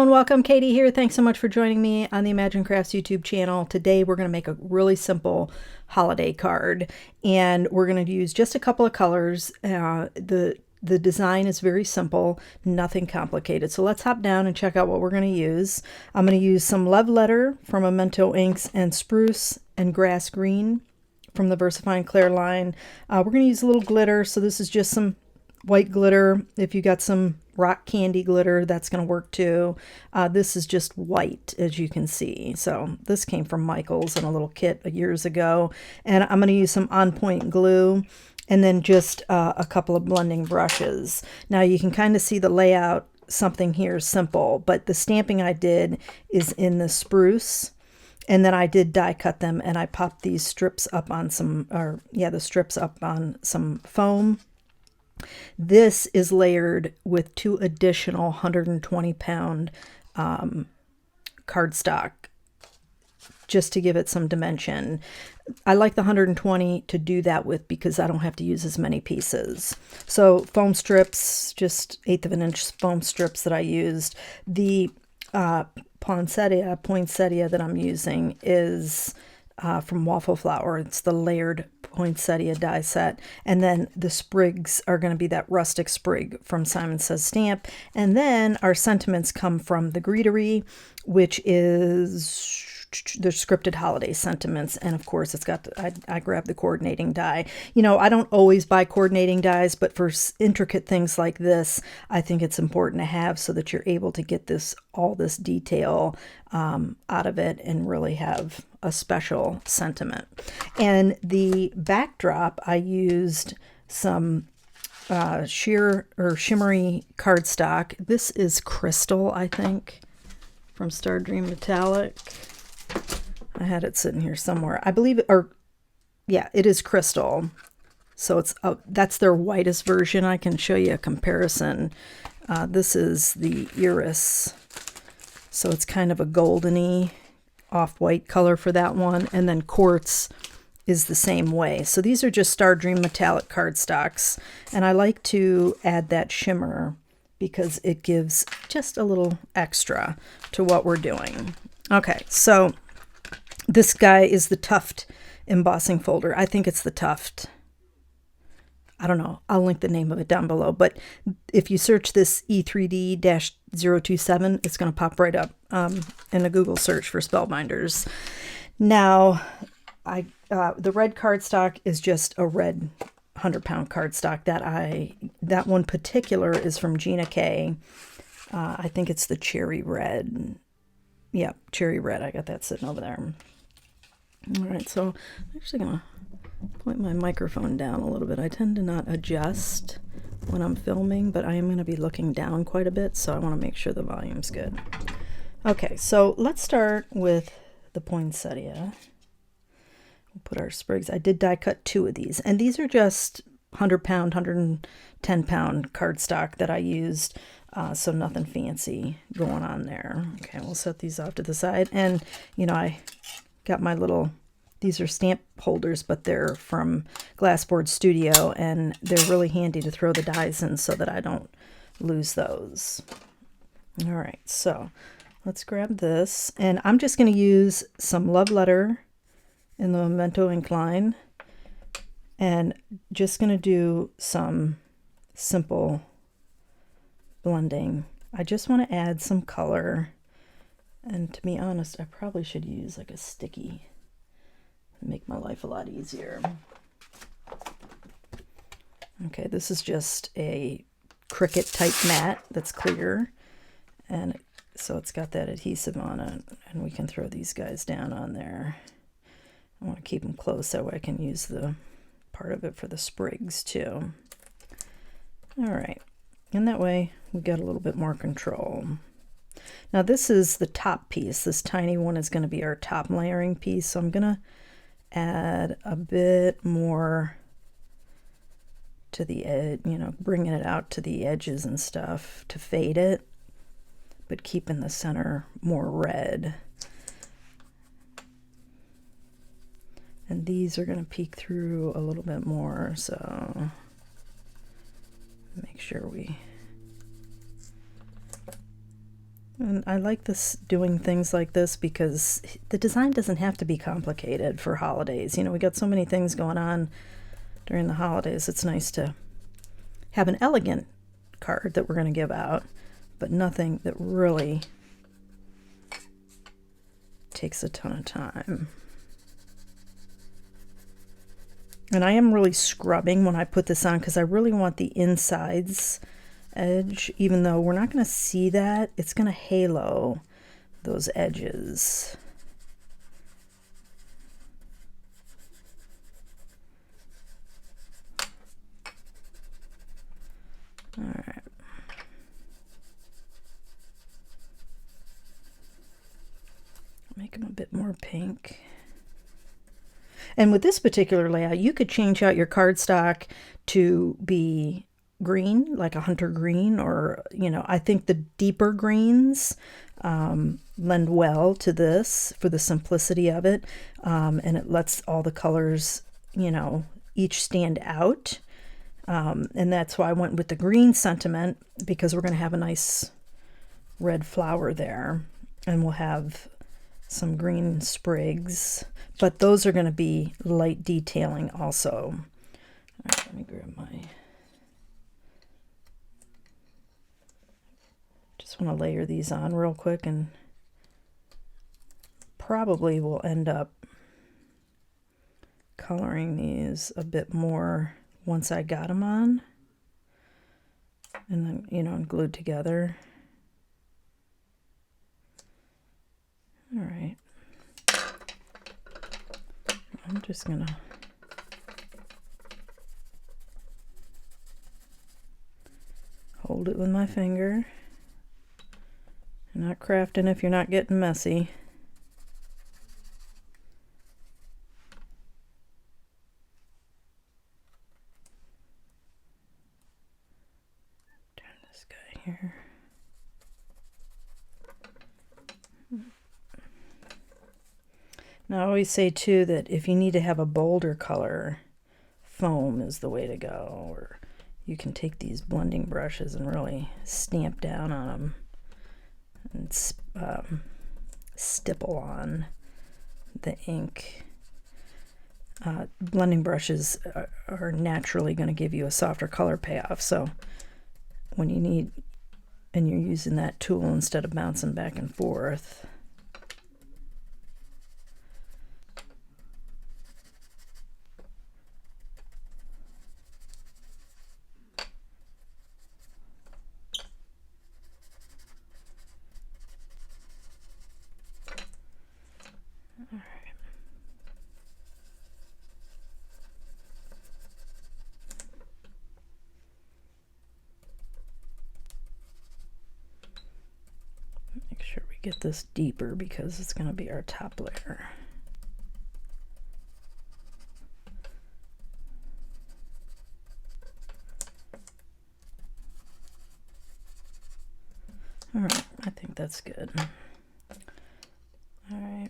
and welcome. Katie here. Thanks so much for joining me on the Imagine Crafts YouTube channel. Today we're going to make a really simple holiday card, and we're going to use just a couple of colors. The design is very simple, nothing complicated. So let's hop down and check out what we're going to use. I'm going to use some Love Letter from Memento inks and Spruce and Grass Green from the VersaFine Clear line. We're going to use a little glitter, so this is just some white glitter. If you got some rock candy glitter, that's going to work too. This is just white, as you can see. So this came from Michael's in a little kit years ago. And I'm going to use some on point glue and then just a couple of blending brushes. Now you can kind of see the layout. Something here is simple, but the stamping I did is in the spruce. And then I did die cut them, and I popped these strips up on the strips up on some foam. This is layered with 2 additional 120-pound cardstock just to give it some dimension. I like the 120 to do that with because I don't have to use as many pieces. So foam strips, just 1/8 of an inch foam strips that I used. The poinsettia that I'm using is from Waffle Flower. It's the layered poinsettia die set, and then the sprigs are going to be that rustic sprig from Simon Says Stamp, and then our sentiments come from the Greetery, which is the scripted holiday sentiments, and of course it's got I grabbed the coordinating die. You know, I don't always buy coordinating dies, but for intricate things like this, I think it's important to have so that you're able to get all this detail out of it and really have a special sentiment. And the backdrop, I used some sheer or shimmery cardstock. This is Crystal, I think, from Star Dream Metallic. I had it sitting here somewhere. I believe it is Crystal. So it's that's their whitest version. I can show you a comparison. This is the Iris. So it's kind of a goldeny off-white color for that one. And then Quartz is the same way. So these are just Star Dream Metallic cardstocks. And I like to add that shimmer because it gives just a little extra to what we're doing. Okay, so this guy is the Tuft embossing folder. I think it's the Tuft. I don't know. I'll link the name of it down below. But if you search this E3D-027, it's going to pop right up in a Google search for Spellbinders. Now, the red cardstock is just a red 100-pound cardstock that one particular is from Gina K. I think it's the cherry red. Yeah, cherry red. I got that sitting over there. All right, so I'm actually going to point my microphone down a little bit. I tend to not adjust when I'm filming, but I am going to be looking down quite a bit, so I want to make sure the volume's good. Okay, so let's start with the poinsettia. We'll put our sprigs. I did die cut 2 of these, and these are just 100-pound, 110-pound cardstock that I used. So nothing fancy going on there. Okay, we'll set these off to the side. And, you know, I got my these are stamp holders, but they're from Glassboard Studio, and they're really handy to throw the dies in so that I don't lose those. All right, so let's grab this. And I'm just going to use some Love Letter in the Memento ink line, and just going to do some simple blending. I just want to add some color, and to be honest, I probably should use like a sticky and make my life a lot easier. Okay, this is just a Cricut type mat that's clear, and so it's got that adhesive on it, and we can throw these guys down on there. I want to keep them close so I can use the part of it for the sprigs too. All right. And that way we get a little bit more control. Now this is the top piece. This tiny one is going to be our top layering piece. So I'm going to add a bit more to the edge, you know, bringing it out to the edges and stuff to fade it, but keeping the center more red. And these are going to peek through a little bit more, so make sure we And I like this, doing things like this, because the design doesn't have to be complicated for holidays. You know, we got so many things going on during the holidays. It's nice to have an elegant card that we're going to give out, but nothing that really takes a ton of time. And I am really scrubbing when I put this on, because I really want the insides edge, even though we're not going to see that. It's going to halo those edges. All right. Make them a bit more pink. And with this particular layout, you could change out your cardstock to be green, like a hunter green, or, you know, I think the deeper greens lend well to this for the simplicity of it. And it lets all the colors, you know, each stand out. And that's why I went with the green sentiment, because we're going to have a nice red flower there, and we'll have some green sprigs, but those are going to be light detailing also. All right, let me grab my, just want to layer these on real quick, and probably will end up coloring these a bit more once I got them on, and then, you know, glued together. All right, I'm just gonna hold it with my finger. You're not crafting if you're not getting messy. Turn this guy here. Now I always say too that if you need to have a bolder color, foam is the way to go, or you can take these blending brushes and really stamp down on them and stipple on the ink. Blending brushes are naturally going to give you a softer color payoff, so when you need, and you're using that tool instead of bouncing back and forth. Make sure we get this deeper, because it's going to be our top layer. All right, I think that's good. All right.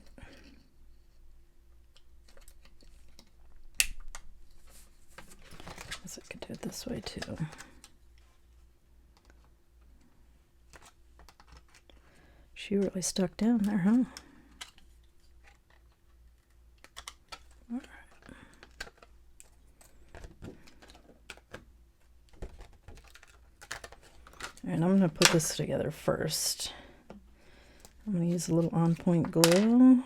I guess I could do it this way too. She really stuck down there, huh? All right. And I'm going to put this together first. I'm going to use a little on point glue.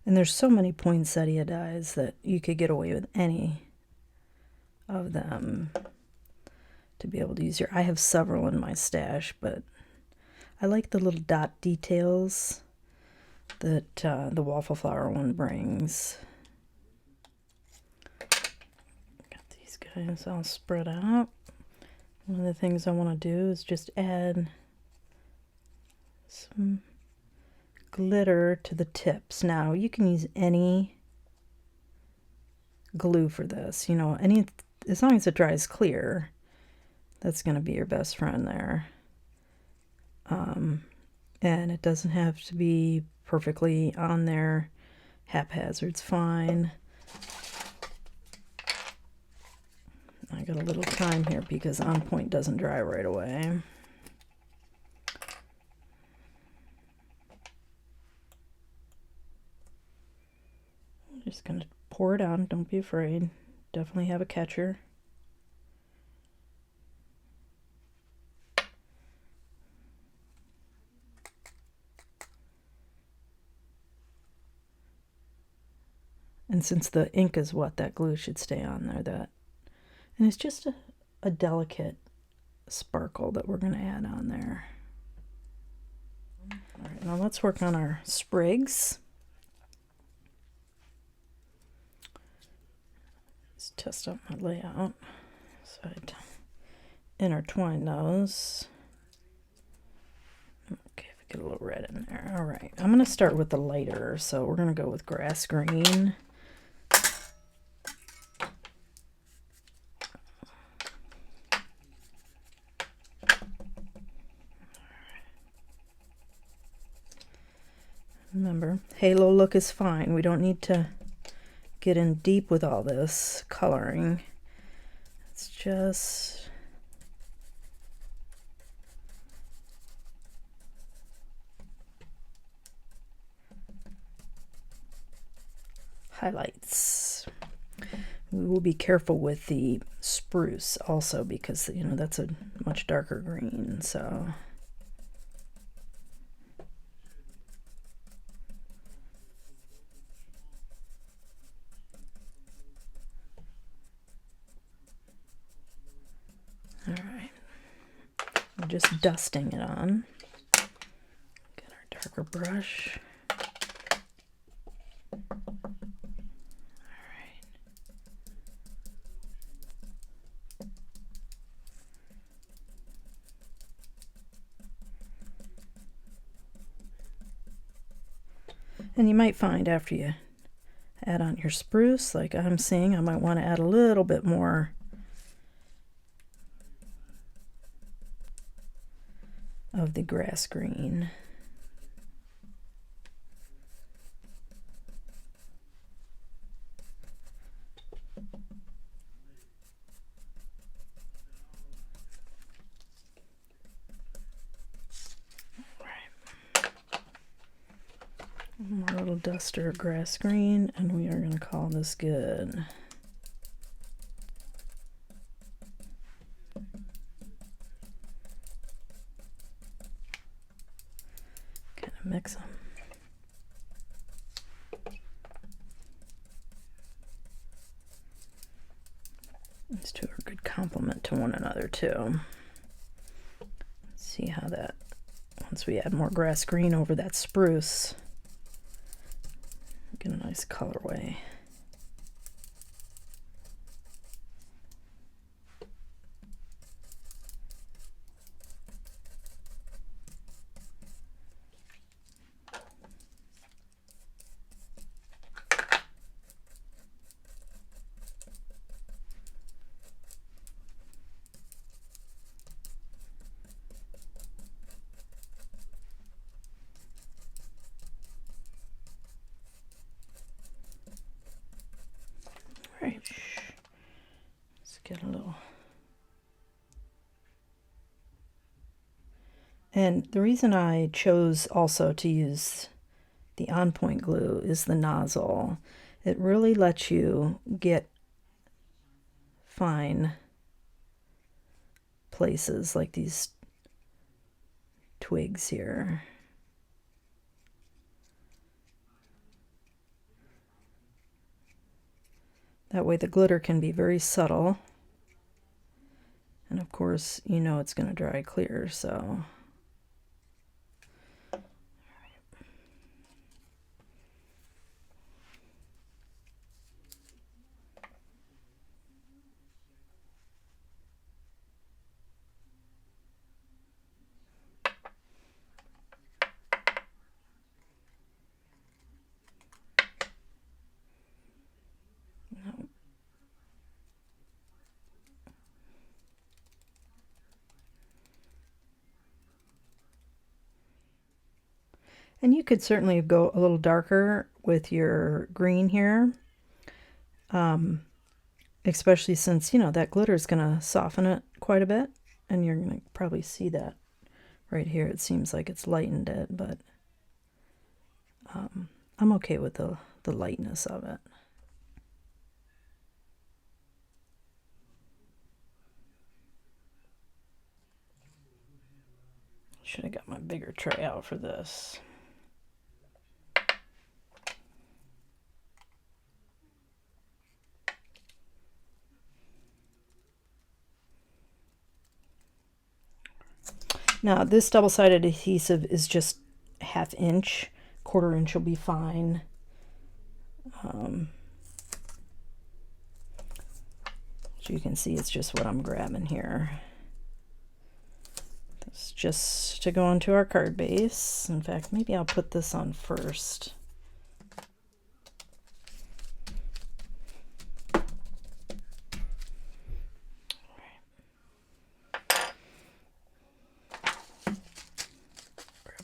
And there's so many poinsettia dies that you could get away with any of them to be able to use your. I have several in my stash, but I like the little dot details that the waffle flower one brings. Got these guys all spread out. One of the things I want to do is just add some glitter to the tips. Now you can use any glue for this, you know, any, as long as it dries clear, that's going to be your best friend there. And it doesn't have to be perfectly on there haphazard's fine. I got a little time here because On Point doesn't dry right away. I'm just going to pour it on. Don't be afraid. Definitely have a catcher. And since the ink is wet, that glue should stay on there. And it's just a delicate sparkle that we're going to add on there. All right, now let's work on our sprigs. Let's test out my layout. So I'd intertwine those. Okay, if we get a little red in there. All right, I'm going to start with the lighter. So we're going to go with grass green. Remember, halo look is fine. We don't need to get in deep with all this coloring. It's just highlights. We will be careful with the spruce also because, you know, that's a much darker green, so. All right, we're just dusting it on. Get our darker brush. And you might find after you add on your spruce, like I'm seeing, I might want to add a little bit more of the grass green. One more little duster of grass green, and we are going to call this good. Kind of mix them. These two are a good complement to one another too. Let's see how that, once we add more grass green over that spruce, get a nice colorway. Right. Let's get a little. And the reason I chose also to use the On Point glue is the nozzle. It really lets you get fine places like these twigs here. That way the glitter can be very subtle. And of course, you know it's going to dry clear, so. And you could certainly go a little darker with your green here, especially since, you know, that glitter is going to soften it quite a bit. And you're going to probably see that right here. It seems like it's lightened it, but I'm okay with the lightness of it. Should have got my bigger tray out for this. Now this double-sided adhesive is just 1/2 inch, 1/4 inch will be fine. So you can see it's just what I'm grabbing here. This just to go onto our card base. In fact, maybe I'll put this on first.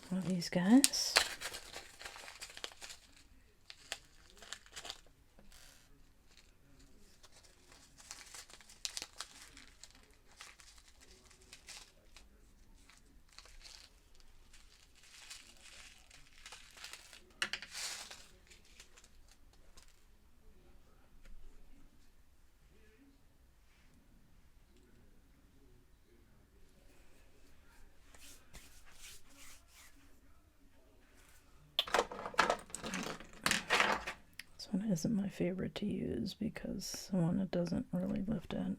One of these guys. This one isn't my favorite to use because the one that doesn't really lift it.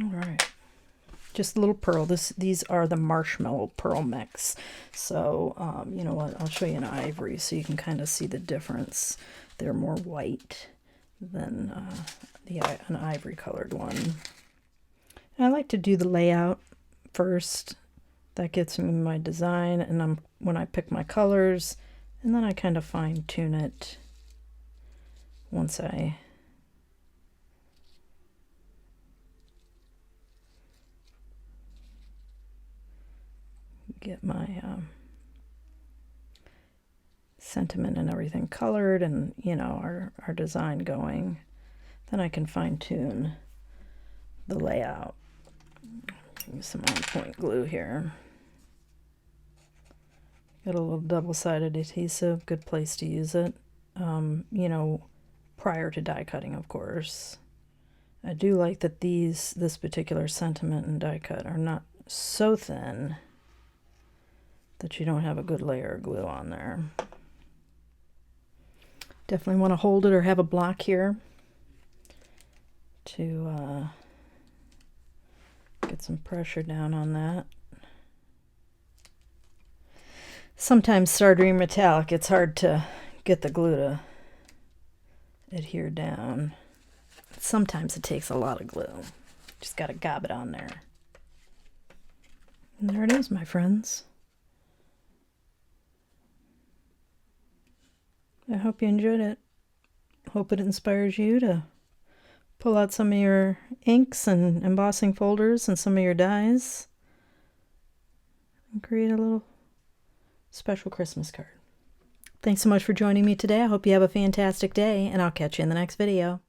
All right, just a little pearl. These are the marshmallow pearl mix. So you know what? I'll show you an ivory so you can kind of see the difference. They're more white than an ivory colored one. And I like to do the layout first. That gets me my design, and when I pick my colors, and then I kind of fine tune it once I get my sentiment and everything colored, and you know, our design going. Then I can fine-tune the layout. Use some on-point glue here. Got a little double-sided adhesive, good place to use it. You know, prior to die cutting, of course. I do like that this particular sentiment and die cut are not so thin that you don't have a good layer of glue on there. Definitely want to hold it or have a block here to get some pressure down on that. Sometimes Sardine Metallic, it's hard to get the glue to adhere down. Sometimes it takes a lot of glue. Just got to gob it on there. And there it is, my friends. I hope you enjoyed it. Hope it inspires you to pull out some of your inks and embossing folders and some of your dies and create a little special Christmas card. Thanks so much for joining me today. I hope you have a fantastic day, and I'll catch you in the next video.